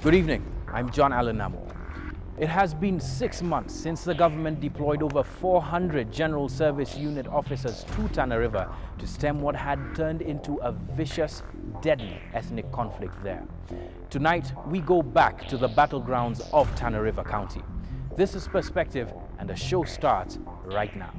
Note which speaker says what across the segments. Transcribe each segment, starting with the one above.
Speaker 1: Good evening, I'm John Allen Namo. It has been 6 months since the government deployed over 400 General Service Unit officers to Tana River to stem what had turned into a vicious, deadly ethnic conflict there. Tonight, we go back to the battlegrounds of Tana River County. This is Perspective, and the show starts right now.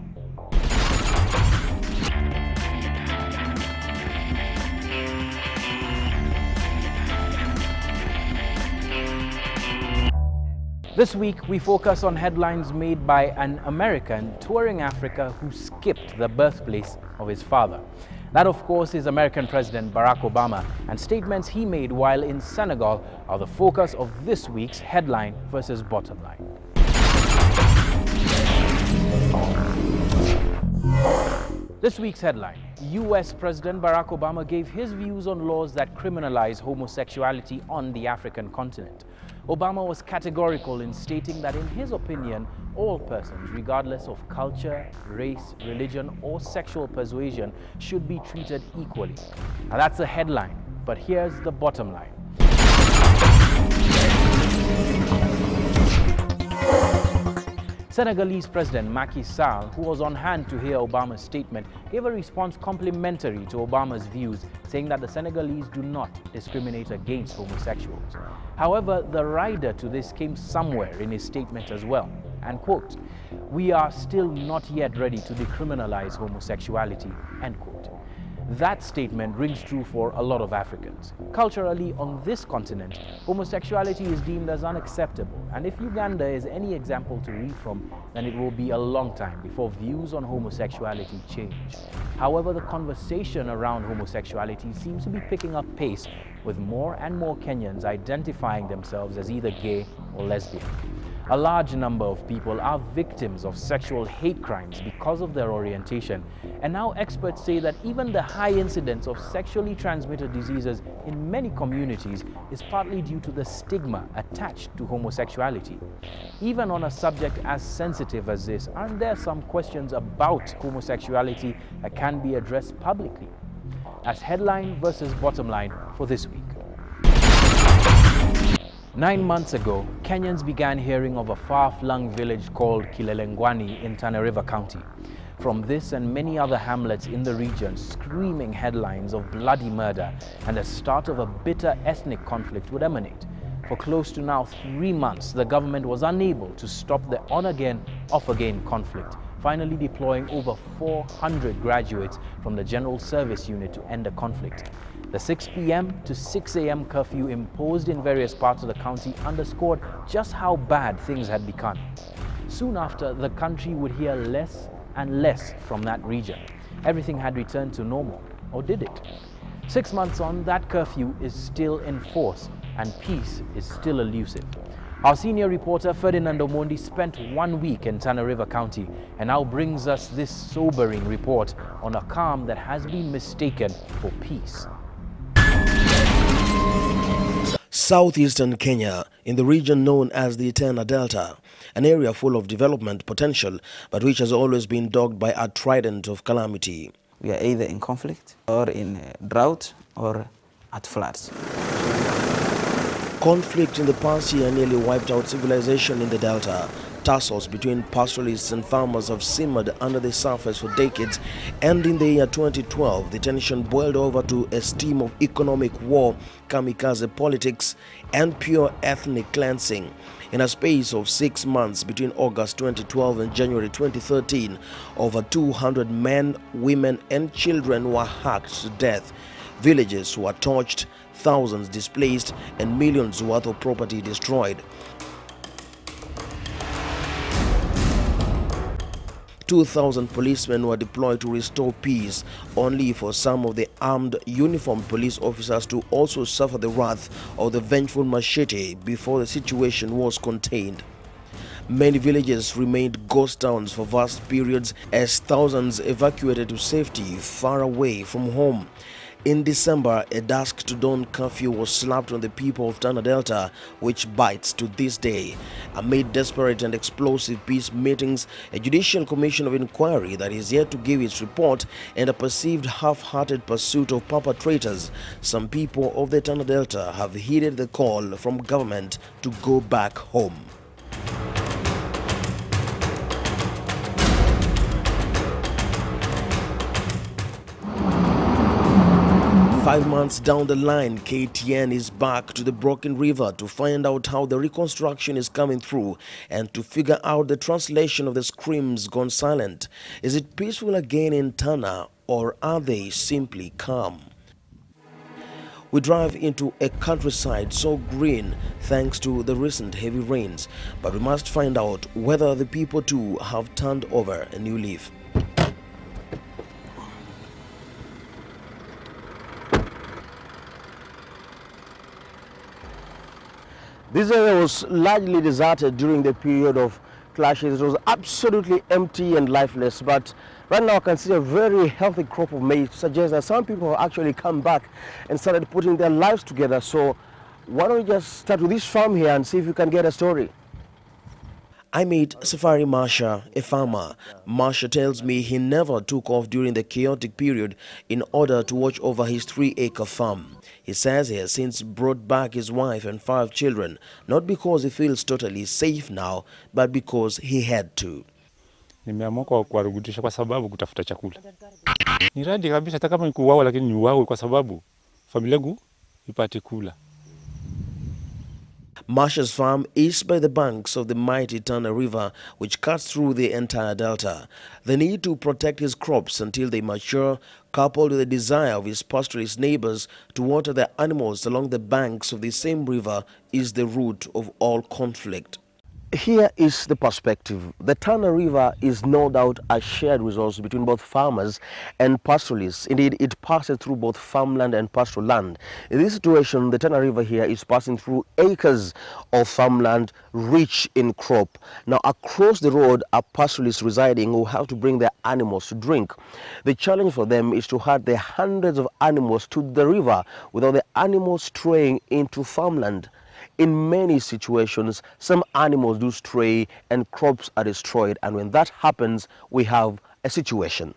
Speaker 1: This week, we focus on headlines made by an American touring Africa who skipped the birthplace of his father. That, of course, is American President Barack Obama, and statements he made while in Senegal are the focus of this week's Headline versus Bottom Line. This week's headline: US President Barack Obama gave his views on laws that criminalize homosexuality on the African continent. Obama was categorical in stating that, in his opinion, all persons, regardless of culture, race, religion, or sexual persuasion, should be treated equally. Now that's the headline, but here's the bottom line. Senegalese President Macky Sall, who was on hand to hear Obama's statement, gave a response complimentary to Obama's views, saying that the Senegalese do not discriminate against homosexuals. However, the rider to this came somewhere in his statement as well, and quote, "We are still not yet ready to decriminalize homosexuality," end quote. That statement rings true for a lot of Africans. Culturally, on this continent, homosexuality is deemed as unacceptable, and if Uganda is any example to read from, then it will be a long time before views on homosexuality change. However, the conversation around homosexuality seems to be picking up pace, with more and more Kenyans identifying themselves as either gay or lesbian. A large number of people are victims of sexual hate crimes because of their orientation, and now experts say that even the high incidence of sexually transmitted diseases in many communities is partly due to the stigma attached to homosexuality. Even on a subject as sensitive as this, aren't there some questions about homosexuality that can be addressed publicly? That's Headline versus Bottom Line for this week. 9 months ago, Kenyans began hearing of a far-flung village called Kilelengwani in Tana River County. From this and many other hamlets in the region, screaming headlines of bloody murder and the start of a bitter ethnic conflict would emanate. For close to now 3 months, the government was unable to stop the on-again, off-again conflict, finally deploying over 400 graduates from the General Service Unit to end the conflict. The 6 p.m. to 6 a.m. curfew imposed in various parts of the county underscored just how bad things had become. Soon after, the country would hear less and less from that region. Everything had returned to normal, or did it? 6 months on, that curfew is still in force, and peace is still elusive. Our senior reporter Ferdinand Omondi spent 1 week in Tana River County and now brings us this sobering report on a calm that has been mistaken for peace.
Speaker 2: Southeastern Kenya, in the region known as the Tana Delta, an area full of development potential, but which has always been dogged by a trident of calamity.
Speaker 3: We are either in conflict, or in drought, or at floods.
Speaker 2: Conflict in the past year nearly wiped out civilization in the Delta. Tussles between pastoralists and farmers have simmered under the surface for decades, and in the year 2012, the tension boiled over to a steam of economic war, kamikaze politics, and pure ethnic cleansing. In a space of 6 months between August 2012 and January 2013, over 200 men, women, and children were hacked to death. Villages were torched, thousands displaced, and millions worth of property destroyed. 2,000 policemen were deployed to restore peace, only for some of the armed uniformed police officers to also suffer the wrath of the vengeful machete before the situation was contained. Many villages remained ghost towns for vast periods as thousands evacuated to safety far away from home. In December, a dusk to dawn curfew was slapped on the people of Tana Delta, which bites to this day. Amid desperate and explosive peace meetings, a judicial commission of inquiry that is yet to give its report, and a perceived half-hearted pursuit of perpetrators, some people of the Tana Delta have heeded the call from government to go back home. 5 months down the line, KTN is back to the broken river to find out how the reconstruction is coming through and to figure out the translation of the screams gone silent. Is it peaceful again in Tana, or are they simply calm? We drive into a countryside so green thanks to the recent heavy rains, but we must find out whether the people too have turned over a new leaf. This area was largely deserted during the period of clashes. It was absolutely empty and lifeless, but right now I can see a very healthy crop of maize to suggest that some people have actually come back and started putting their lives together. So why don't we just start with this farm here and see if we can get a story. I meet Safari Marsha, a farmer. Marsha tells me he never took off during the chaotic period in order to watch over his 3-acre farm. He says he has since brought back his wife and 5 children, not because he feels totally safe now, but because he had to.
Speaker 4: Nimeamua kuwarudisha kwa sababu kutafuta chakula. Ni radi kabisa, hata kama ni kuuawa, lakini ni uawe kwa sababu familia yangu ipate kula.
Speaker 2: Marsha's farm is by the banks of the mighty Tana River, which cuts through the entire delta. The need to protect his crops until they mature, coupled with the desire of his pastoralist neighbors to water their animals along the banks of the same river, is the root of all conflict. Here is the perspective. The Tana River is no doubt a shared resource between both farmers and pastoralists. Indeed, it passes through both farmland and pastoral land. In this situation, the Tana River here is passing through acres of farmland rich in crop. Now, across the road are pastoralists residing who have to bring their animals to drink. The challenge for them is to herd the hundreds of animals to the river without the animals straying into farmland. In many situations, some animals do stray and crops are destroyed, and when that happens, we have a situation.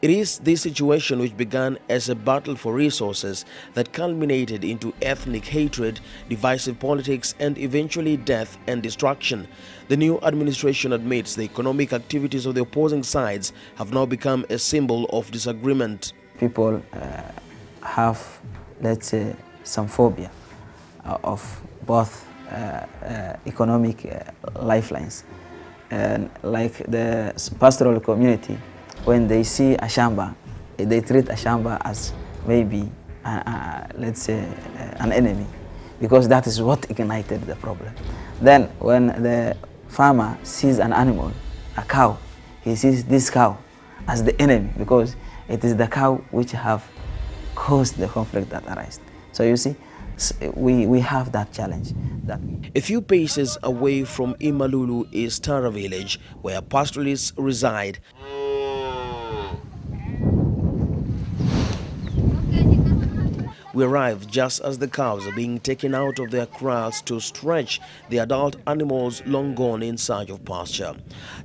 Speaker 2: It is this situation which began as a battle for resources that culminated into ethnic hatred, divisive politics, and eventually death and destruction. The new administration admits the economic activities of the opposing sides have now become a symbol of disagreement.
Speaker 3: People have, let's say, some phobia of both economic lifelines. And like the pastoral community, when they see a shamba, they treat a shamba as maybe, let's say, an enemy, because that is what ignited the problem. Then when the farmer sees an animal, a cow, he sees this cow as the enemy, because it is the cow which have caused the conflict that arises. So you see, we have that challenge. A few paces away from Imalulu is Tara village, where pastoralists reside. We arrive just as the cows are being taken out of their kraals to stretch the adult animals long gone in search of pasture.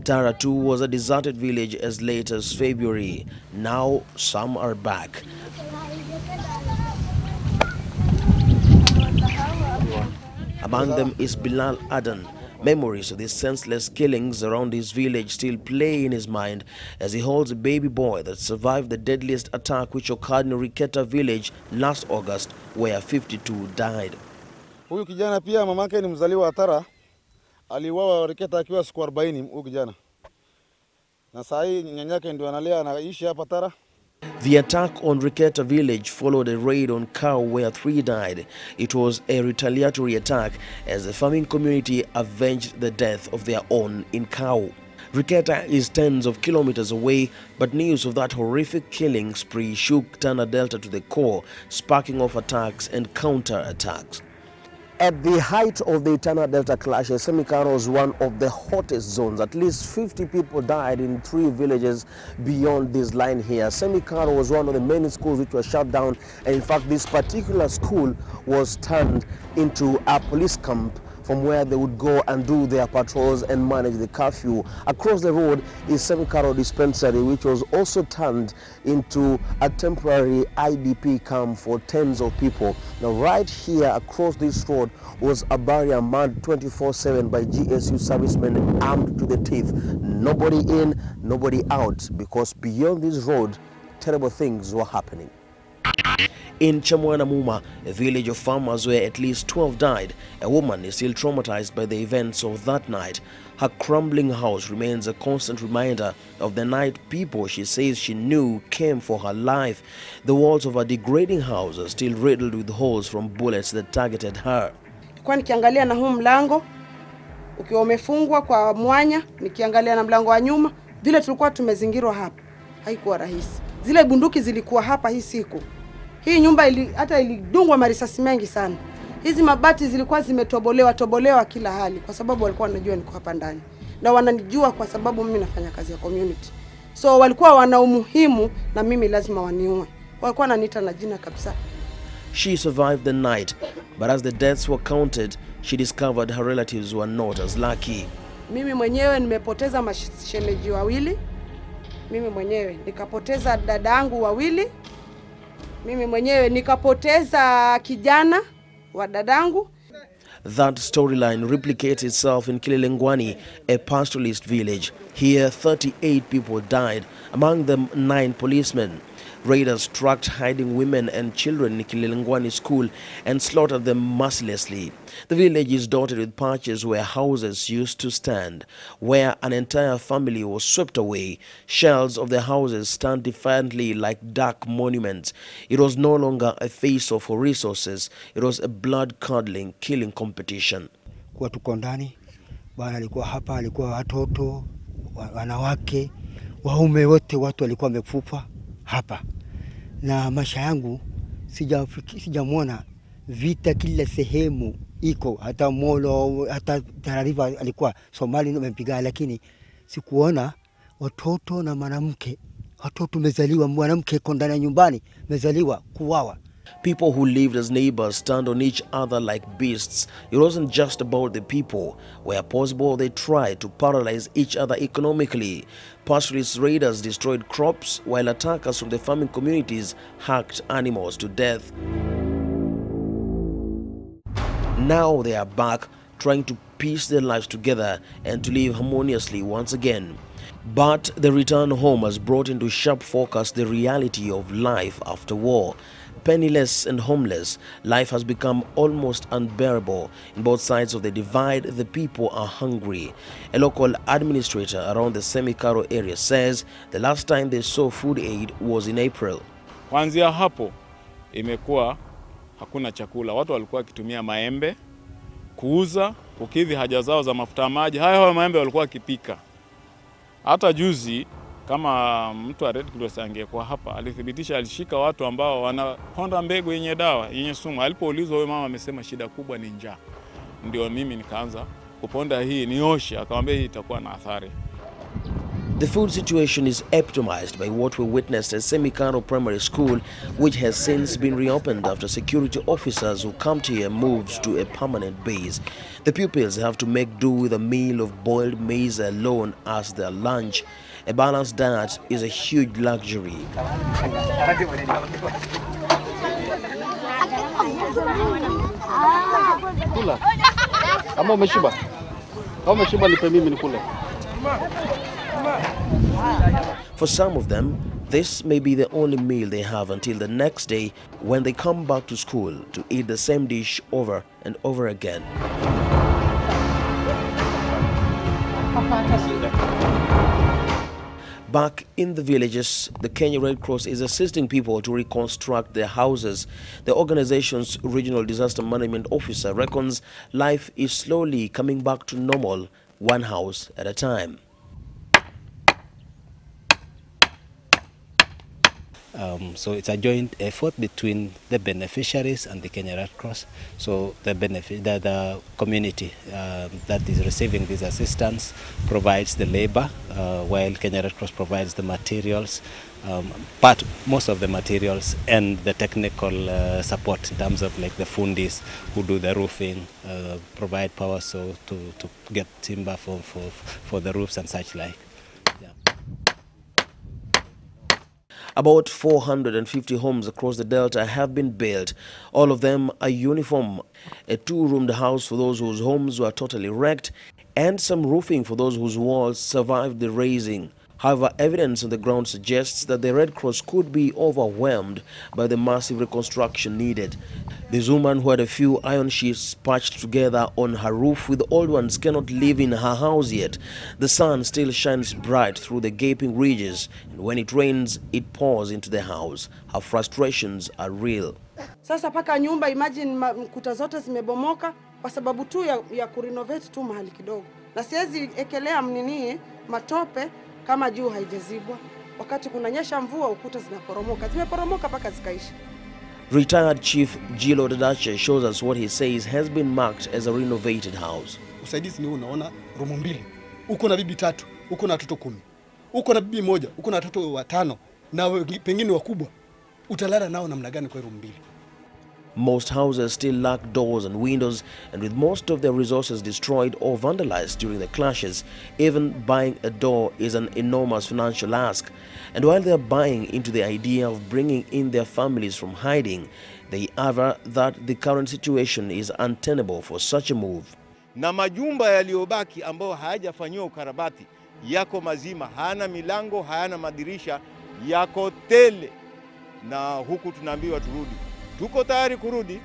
Speaker 3: Tara too was a deserted village as late as February. Now some are back. Among them is Bilal Adan. Memories of these senseless killings around his village still play in his mind as he holds a baby boy that survived the deadliest attack which occurred in Riketa village last August, where 52 died.
Speaker 5: Huyu kijana pia mamake ni mzaliwa wa Tara, aliuawa Riketa akiwa siku 40 huyu kijana. Na saa hii nyanyake ndio analea anaishi hapa Tara.
Speaker 2: The attack on Riketa village followed a raid on Cow where 3 died. It was a retaliatory attack as the farming community avenged the death of their own in Cow. Riketa is tens of kilometers away, but news of that horrific killing spree shook Tana Delta to the core, sparking off attacks and counter-attacks. At the height of the Tana Delta clashes, Semikaro was one of the hottest zones. At least 50 people died in 3 villages beyond this line here. Semikaro was one of the many schools which were shut down, and in fact this particular school was turned into a police camp from where they would go and do their patrols and manage the curfew. Across the road is Semikaro Dispensary, which was also turned into a temporary IDP camp for tens of people. Now right here across this road was a barrier manned 24/7 by GSU servicemen armed to the teeth. Nobody in, nobody out, because beyond this road, terrible things were happening. In Chamwana, a village of farmers where at least 12 died, a woman is still traumatized by the events of that night. Her crumbling house remains a constant reminder of the night people she says she knew came for her life. The walls of her degrading house are still riddled with holes from bullets that targeted her.
Speaker 6: Kwa nikiangalia na huu mlango ukiwa umefungwa kwa mwanya, nikiangalia na mlango wa nyuma, vile tulikuwa tumezingirwa hapa, haikuwa rahisi. Zile bunduki zilikuwa hapa hii siku. Hii nyumba hata ilidungwa marisasi mengi sana. Hizi mabati zilikuwa zimetobolewa kila hali kwa sababu walikuwa wanajua niko hapa ndani. Na wananijua kwa sababu mimi nafanya kazi ya community. So walikuwa wana umuhimu na mimi lazima waniue. Walikuwa wananiita na jina kabisa.
Speaker 2: She survived the night, but as the deaths were counted, she discovered her relatives were not as lucky.
Speaker 6: Mimi mwenyewe nimepoteza mashemeji wawili. Mimi mwenyewe nikapoteza dadangu wawili. Mimi mwenyewe nikapoteza kijana wa dadangu.
Speaker 2: That storyline replicates itself in Kilelengwani, a pastoralist village. Here, 38 people died, among them 9 policemen. Raiders tracked hiding women and children in Kilelengwani school and slaughtered them mercilessly. The village is dotted with patches where houses used to stand, where an entire family was swept away. Shells of the houses stand defiantly like dark monuments. It was no longer a face-off for resources. It was a blood-curdling killing competition.
Speaker 7: Kwa tuko ndani, bwana alikuwa hapa, alikuwa watoto, wanawake, waume wote, watu walikuwa wamekufa hapa. Na maisha yangu sijamwona vita kila sehemu iko, hata Molo, hata Tarariva alikuwa Somali wamepigana, lakini sikuona watoto na mwanamke. Watoto mezaliwa, mwanamke kondana nyumbani mezaliwa kuwawa.
Speaker 2: People who lived as neighbors turned on each other like beasts. It wasn't just about the people. Where possible, they tried to paralyze each other economically. Pastoralist raiders destroyed crops, while attackers from the farming communities hacked animals to death. Now they are back, trying to piece their lives together and to live harmoniously once again. But the return home has brought into sharp focus the reality of life after war. Penniless and homeless, life has become almost unbearable. In both sides of the divide, the people are hungry. A local administrator around the Semikaro area says the last time they saw food aid was in April.
Speaker 8: Kuanzia hapo imekuwa hakuna chakula. Watu walikuwa kitumia maembe kuuza, kukidhi haja zao za mafuta maji. Hayo maembe walikuwa kipika. Hata juzi kama mtu wa Red Cross angekuwa hapa, alithibitisha alishika watu ambao wanaponda mbegu yenye dawa, yenye sumu. Alipoulizwa huyo mama amesema shida kubwa ni njaa. Ndio mimi nikaanza kuponda hii nioshe, akamwambia hii itakuwa na athari.
Speaker 2: The food situation is epitomized by what we witnessed at Semikaro Primary School, which has since been reopened after security officers who camped here moved to a permanent base. The pupils have to make do with a meal of boiled maize alone as their lunch. A balanced diet is a huge luxury. For some of them, this may be the only meal they have until the next day when they come back to school to eat the same dish over and over again. Back in the villages, the Kenya Red Cross is assisting people to reconstruct their houses. The organization's regional disaster management officer reckons life is slowly coming back to normal, one house at a time.
Speaker 9: So it's a joint effort between the beneficiaries and the Kenya Red Cross. So the community that is receiving this assistance provides the labor, while Kenya Red Cross provides the materials, most of the materials and the technical support in terms of like the fundis who do the roofing, provide power so to get timber for the roofs and such like. Yeah.
Speaker 2: About 450 homes across the Delta have been built. All of them are uniform. A two-roomed house for those whose homes were totally wrecked, and some roofing for those whose walls survived the razing. However, evidence on the ground suggests that the Red Cross could be overwhelmed by the massive reconstruction needed. This woman who had a few iron sheets patched together on her roof with old ones cannot live in her house yet. The sun still shines bright through the gaping ridges, and when it rains, it pours into the house. Her frustrations are real.
Speaker 6: Sasa paka nyumba, imagine kuta zote zimebomoka kwa sababu tu ya kurenovate tu mahali kidogo. Na siwezi ekelea mnini matope kama juu haijazibwa. Wakati kunanyesha mvua ukuta zinaporomoka. Zimeporomoka paka zikaisha.
Speaker 2: Retired Chief Gilo Dadache shows us what he says has been marked as a renovated house.
Speaker 10: Usaidizi ni unaona room 2. Uko na bibi 3, uko na watoto 10. Uko na bibi 1, uko na watoto 5 na pengine wakubwa. Utalala nao namna gani kwa room 2?
Speaker 2: Most houses still lack doors and windows, and with most of their resources destroyed or vandalized during the clashes, even buying a door is an enormous financial ask. And while they are buying into the idea of bringing in their families from hiding, they aver that the current situation is untenable for such a move.
Speaker 11: Na majumba yaliyobaki ambao hayajafanyiwa ukarabati yako mazima, hayana milango, hayana madirisha, yako tele, na huku tunaambiwa turudi. Tuko tayari kurudi,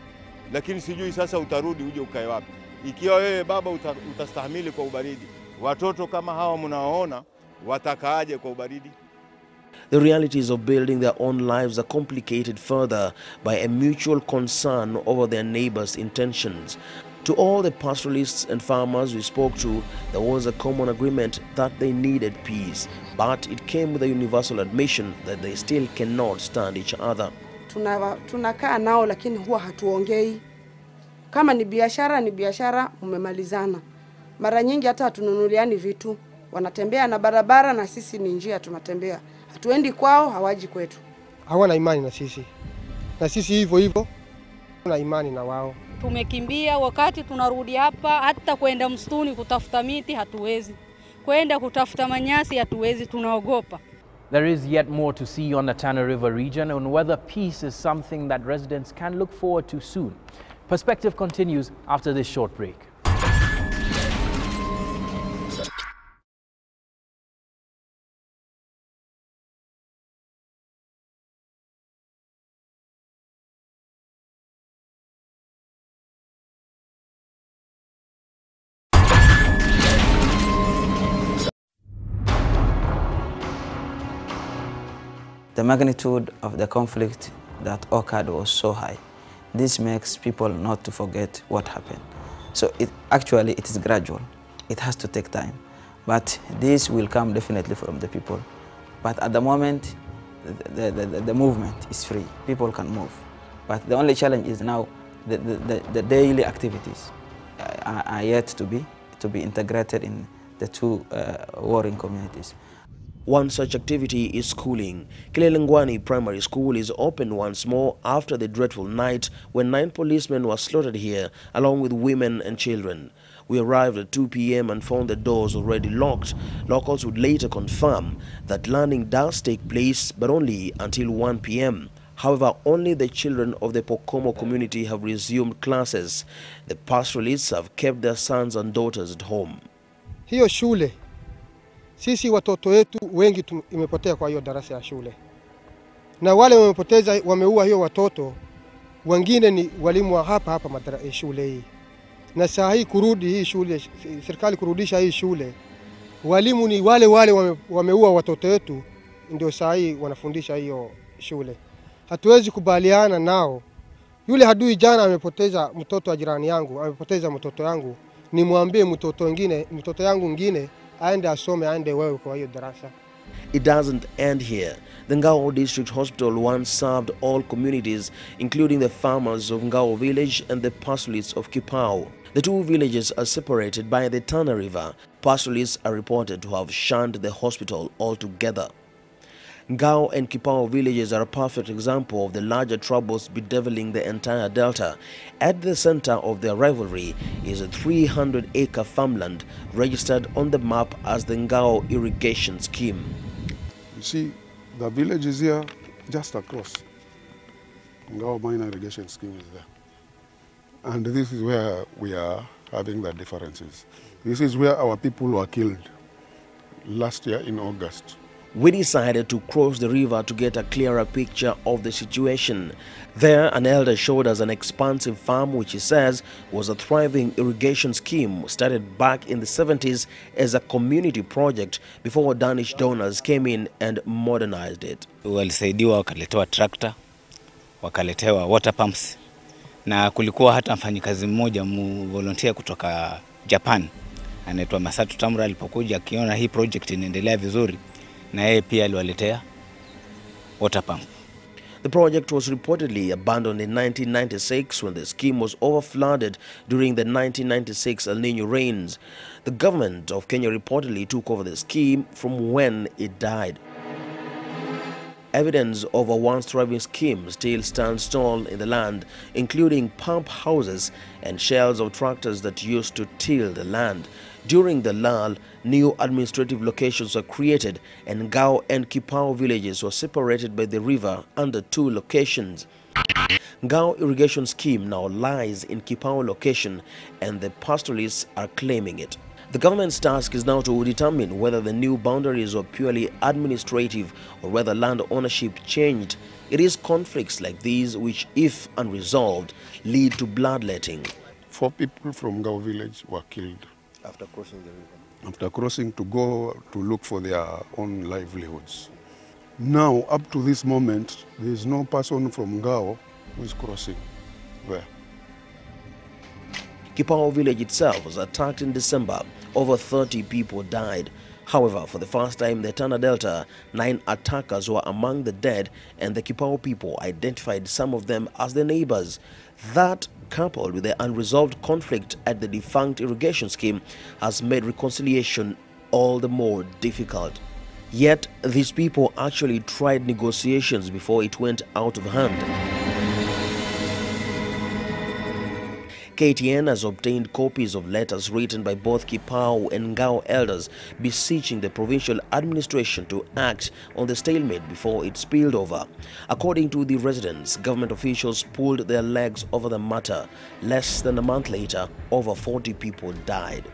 Speaker 11: lakini sijui sasa utarudi uje ukae wapi. Ikiwa wewe baba utastahimili kwa ubaridi, watoto kama hawa mnaoona watakaaje kwa ubaridi?
Speaker 2: The realities of building their own lives are complicated further by a mutual concern over their neighbors' intentions. To all the pastoralists and farmers we spoke to, there was a common agreement that they needed peace, but it came with a universal admission that they still cannot stand each other.
Speaker 6: Tunakaa nao lakini huwa hatuongei. Kama ni biashara umemalizana. Mara nyingi hata hatununuliani vitu. Wanatembea na barabara na sisi ni njia tunatembea. Hatuendi kwao, hawaji kwetu.
Speaker 12: Hawana imani na sisi. Na sisi hivyo. Tuna imani na wao.
Speaker 13: Tumekimbia, wakati tunarudi hapa, hata kwenda msituni kutafuta miti hatuwezi. Kwenda kutafuta manyasi hatuwezi, tunaogopa.
Speaker 1: There is yet more to see on the Tana River region on whether peace is something that residents can look forward to soon. Perspective continues after this short break.
Speaker 3: The magnitude of the conflict that occurred was so high. This makes people not to forget what happened. So it is gradual. It has to take time. But this will come definitely from the people. But at the moment, the movement is free. People can move. But the only challenge is now the daily activities are yet to be integrated in the two warring communities.
Speaker 2: One such activity is schooling. Kilelengwani Primary School is open once more after the dreadful night when 9 policemen were slaughtered here, along with women and children. We arrived at 2 p.m. and found the doors already locked. Locals would later confirm that learning does take place, but only until 1 p.m. However, only the children of the Pokomo community have resumed classes. The pastoralists have kept their sons and daughters at home.
Speaker 12: Hiyo shule. Sisi watoto wetu wengi imepotea kwa hiyo darasa ya shule. Na wale wamepoteza wameua hiyo watoto, wengine ni walimu wa hapa shule hii. Na saa hii kurudi hii shule, serikali kurudisha hii shule, walimu ni wale wameua watoto wetu, ndio saa hii wanafundisha hiyo shule. Hatuwezi kubaliana nao. Yule hadui jana amepoteza mtoto wa jirani yangu, amepoteza mtoto yangu, nimwambie mtoto yangu mwingine aende asome, aende wewe kwa hiyo darasa.
Speaker 2: It doesn't end here. The Ngao District Hospital once served all communities, including the farmers of Ngao village and the pastoralists of Kipao. The two villages are separated by the Tana River. Pastoralists are reported to have shunned the hospital altogether. Ngao and Kipao villages are a perfect example of the larger troubles bedeviling the entire delta. At the center of their rivalry is a 300-acre farmland registered on the map as the Ngao irrigation scheme.
Speaker 14: You see, the village is here just across. Ngao minor irrigation scheme is there. And this is where we are having the differences. This is where our people were killed last year in August.
Speaker 2: We decided to cross the river to get a clearer picture of the situation. There, an elder showed us an expansive farm which he says was a thriving irrigation scheme started back in the 70s as a community project before Danish donors came in and modernized it.
Speaker 15: Walisaidiwa, wakaletewa tractor, wakaletewa water pumps, na kulikuwa hata mfanyikazi mmoja volunteer kutoka Japan anaitwa Masato Tamura. Alipokuja akiona hii project inaendelea vizuri, na yeye pia aliwaletea water pump.
Speaker 2: The project was reportedly abandoned in 1996 when the scheme was overflooded during the 1996 El Nino rains. The government of Kenya reportedly took over the scheme from when it died. Evidence of a once thriving scheme still stands tall in the land, including pump houses and shells of tractors that used to till the land. During the lull, new administrative locations were created and Ngao and Kipao villages were separated by the river under two locations. Ngao irrigation scheme now lies in Kipao location and the pastoralists are claiming it. The government's task is now to determine whether the new boundaries are purely administrative or whether land ownership changed. It is conflicts like these which, if unresolved, lead to bloodletting.
Speaker 14: 4 people from Ngao village were killed
Speaker 2: after crossing the river.
Speaker 14: After crossing to go to look for their own livelihoods. Now, up to this moment, there is no person from Ngao who is crossing there.
Speaker 2: Kipao village itself was attacked in December. Over 30 people died. However, for the first time in the Tana Delta, 9 attackers were among the dead, and the Kipao people identified some of them as their neighbors. That, coupled with the unresolved conflict at the defunct irrigation scheme, has made reconciliation all the more difficult. Yet, these people actually tried negotiations before it went out of hand. KTN has obtained copies of letters written by both Kipao and Ngao elders beseeching the provincial administration to act on the stalemate before it spilled over. According to the residents, government officials pulled their legs over the matter. Less than a month later, over 40 people died.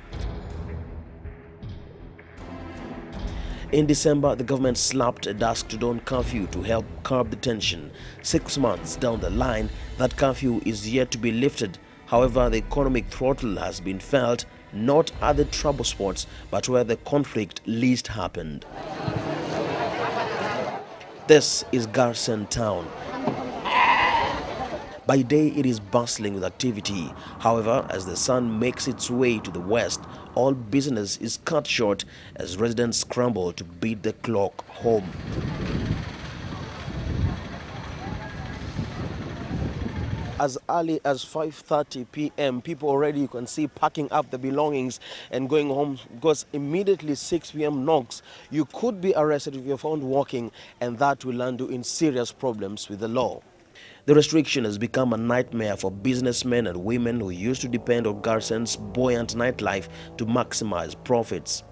Speaker 2: In December, the government slapped a dusk to dawn curfew to help curb the tension. 6 months down the line, that curfew is yet to be lifted. However, the economic throttle has been felt not at the trouble spots, but where the conflict least happened. This is Garsen town. By day, it is bustling with activity. However, as the sun makes its way to the west, all business is cut short as residents scramble to beat the clock home. As early as 5:30 p.m., people already, you can see, packing up the belongings and going home, because immediately 6 p.m. knocks, you could be arrested if you're found walking, and that will land you in serious problems with the law. The restriction has become a nightmare for businessmen and women who used to depend on Garsen's buoyant nightlife to maximize profits.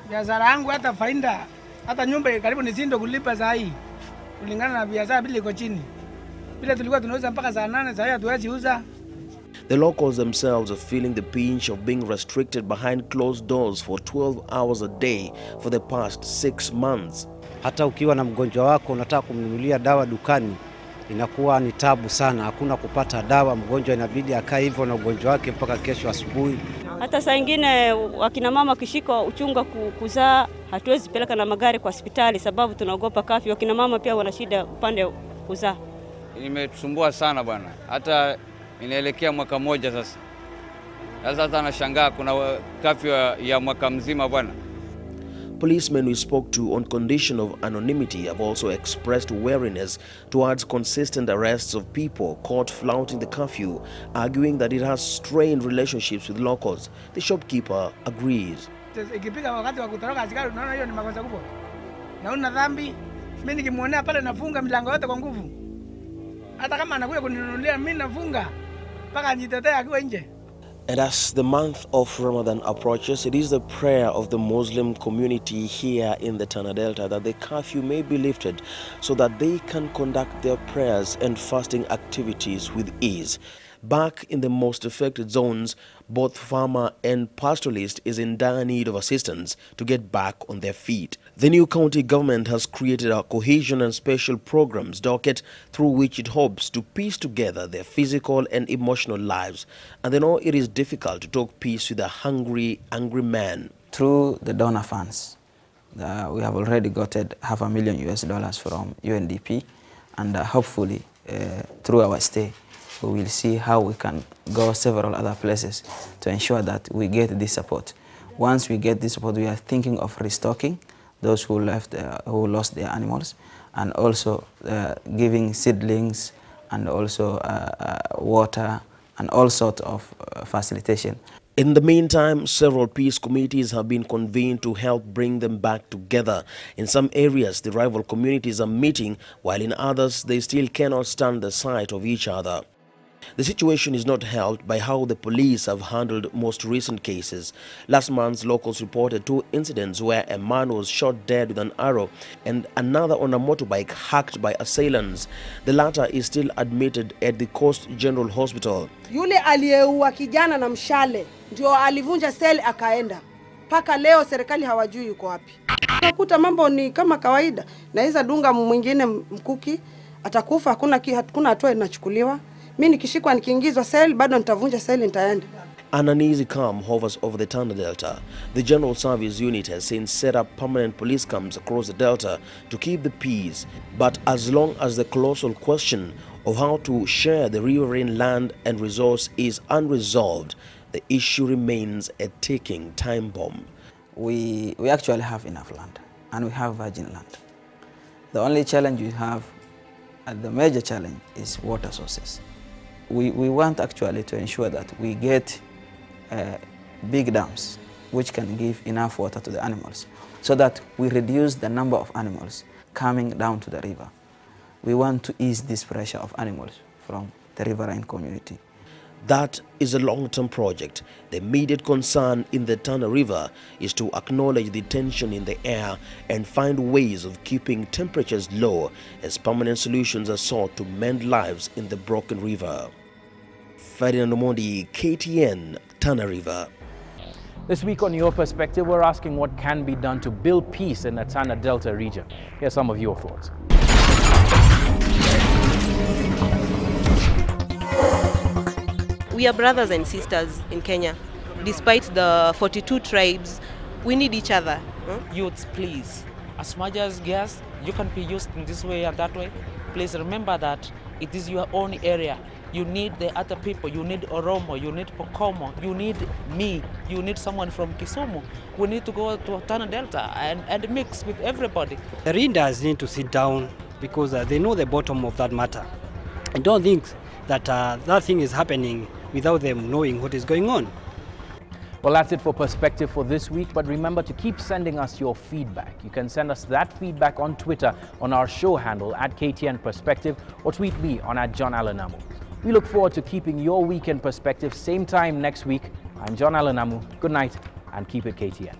Speaker 16: Biashara yangu hata faida, hata nyumba karibu nisindo kulipa saa hii. Kulingana na biashara bila iko chini. Bila tulikuwa tunauza mpaka saa 8, saa hii hatuwezi uza.
Speaker 2: The locals themselves are feeling the pinch of being restricted behind closed doors for 12 hours a day for the past 6 months.
Speaker 17: Hata ukiwa na mgonjwa wako unataka kumnunulia dawa dukani, inakuwa ni tabu sana, hakuna kupata dawa, mgonjwa inabidi akae hivyo na ugonjwa wake mpaka kesho asubuhi.
Speaker 18: Hata saa nyingine wakina mama kishika uchunga kuzaa, hatuwezi peleka na magari kwa hospitali sababu tunaogopa kafi. Wakina mama pia wana shida upande kuzaa.
Speaker 19: Imetusumbua sana bwana. Hata inaelekea mwaka mmoja sasa. Sasa nashangaa kuna kafi ya mwaka mzima bwana.
Speaker 2: policemen we spoke to on condition of anonymity have also expressed wariness towards consistent arrests of people caught flouting the curfew, arguing that it has strained relationships with locals. The shopkeeper agrees.
Speaker 16: Ikifika wakati wa kutoroka askari, unaona hiyo ni makosa kubwa. Na una dhambi, mimi nikimuonea pale nafunga milango yote kwa nguvu. Hata kama anakuja kuninunulia mimi nafunga mpaka nitetee akiwa nje.
Speaker 2: And as the month of Ramadan approaches, it is the prayer of the Muslim community here in the Tana Delta that the curfew may be lifted so that they can conduct their prayers and fasting activities with ease. Back in the most affected zones, both farmer and pastoralist is in dire need of assistance to get back on their feet. The new county government has created a cohesion and special programs docket through which it hopes to piece together their physical and emotional lives. And they know it is difficult to talk peace with a hungry, angry man.
Speaker 3: Through the donor funds, we have already got $500,000 US from UNDP, and hopefully through our stay, we will see how we can go several other places to ensure that we get this support. Once we get this support, we are thinking of restocking those who lost their animals, and also giving seedlings and also water and all sorts of facilitation.
Speaker 2: In the meantime, several peace committees have been convened to help bring them back together. In some areas, the rival communities are meeting, while in others, they still cannot stand the sight of each other. The situation is not helped by how the police have handled most recent cases. Last month, locals reported 2 incidents where a man was shot dead with an arrow and another on a motorbike hacked by assailants. The latter is still admitted at the Coast General Hospital.
Speaker 6: Yule aliyeua kijana na mshale ndio alivunja seli akaenda. Paka leo serikali hawajui yuko wapi. Unakuta mambo ni kama kawaida. Naweza dunga mwingine mkuki, atakufa, hakuna hatua inachukuliwa. Mimi nikishikwa nikiingizwa seli bado nitavunja seli nitaenda.
Speaker 2: An uneasy calm hovers over the Tana Delta. The General Service Unit has since set up permanent police camps across the Delta to keep the peace. But as long as the colossal question of how to share the riverine land and resource is unresolved, the issue remains a ticking time bomb.
Speaker 3: We actually have enough land, and we have virgin land. The only challenge we have, and the major challenge, is water sources. We want actually to ensure that we get big dams which can give enough water to the animals, so that we reduce the number of animals coming down to the river. We want to ease this pressure of animals from the riverine community.
Speaker 2: That is a long-term project. The immediate concern in the Tana River is to acknowledge the tension in the air and find ways of keeping temperatures low as permanent solutions are sought to mend lives in the broken river. Ferdinand Omondi, KTN, Tana River.
Speaker 1: This week on Your Perspective, we're asking what can be done to build peace in the Tana Delta region. Here's some of your thoughts.
Speaker 20: We are brothers and sisters in Kenya. Despite the 42 tribes, we need each other.
Speaker 21: Youths, please, as much as gas, you can be used in this way and that way. Please remember that it is your own area. You need the other people. You need Oromo, you need Pokomo, you need me, you need someone from Kisumu. We need to go to Tana Delta and mix with everybody.
Speaker 22: The leaders need to sit down because they know the bottom of that matter. I don't think that that thing is happening without them knowing what is going on.
Speaker 1: Well, that's it for Perspective for this week, but remember to keep sending us your feedback. You can send us that feedback on Twitter on our show handle @KTN Perspective, or tweet me on @JohnAlanamu. We look forward to keeping your weekend perspective same time next week. I'm John Alanamu. Good night and keep it KTN.